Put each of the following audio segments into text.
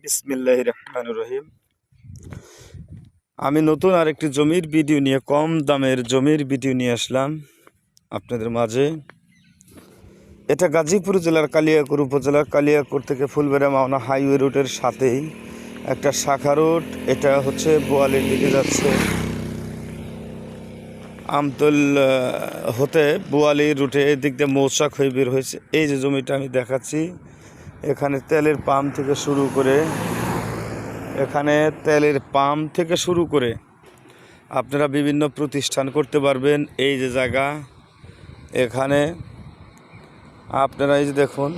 বিসমিল্লাহির রহমানির রহিম। আমি নতুন আরেকটি জমির ভিডিও নিয়ে কম দামের জমির ভিডিও নিয়ে আসলাম আপনাদের মাঝে। এটা গাজীপুর জেলার কালিয়াকৈর উপজেলার কালিয়াকৈর থেকে ফুলবেড়া মাওনা হাইওয়ে রুটের সাথেই একটা শাখা রুট। এটা হচ্ছে বোয়ালির দিকে যাচ্ছে, আমতল হতে বোয়ালি রুটে এদিক দিয়ে মৌচাক হয়ে বের হয়েছে। এই যে জমিটা আমি দেখাচ্ছি, এখানে তেলের পাম্প থেকে শুরু করে আপনারা বিভিন্ন প্রতিষ্ঠান করতে পারবেন। এই যে জায়গা, এখানে আপনারা এই যে দেখুন,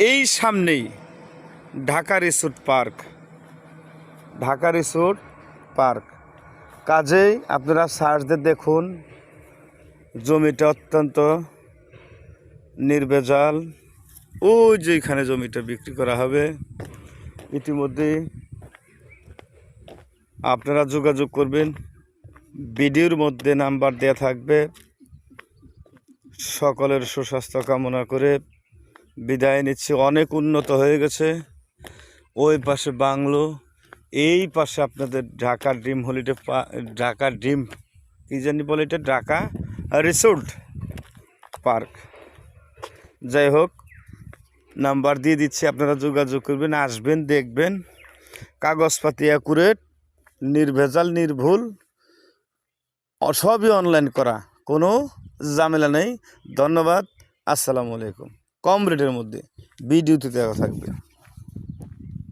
এই সামনেই ঢাকা রিসোর্ট পার্ক। কাজেই আপনারা সার্চ দিয়ে দেখুন, জমিটা অত্যন্ত নির্ভেজাল। ওই যে এখানে জমিটা বিক্রি করা হবে। ইতিমধ্যে আপনারা যোগাযোগ করবেন, ভিডিওর মধ্যে নাম্বার দেওয়া থাকবে। সকলের সুস্বাস্থ্য কামনা করে বিদায় নিচ্ছি। অনেক উন্নত হয়ে গেছে। ওই পাশে বাংলো, এই পাশে আপনাদের ঢাকা ড্রিম কি জানি বলে, এটা ঢাকা রিসোর্ট পার্ক। যাই হোক, নাম্বার দিয়ে দিচ্ছি, আপনারা যোগাযোগ করবেন, আসবেন, দেখবেন। কাগজপাতি অ্যাকুরেট, নির্ভেজাল, নির্ভুল, সবই অনলাইন করা, কোনো ঝামেলা নেই। ধন্যবাদ, আসসালামু আলাইকুম। কম রেটের মধ্যে ভিডিওতে দেওয়া থাকবে।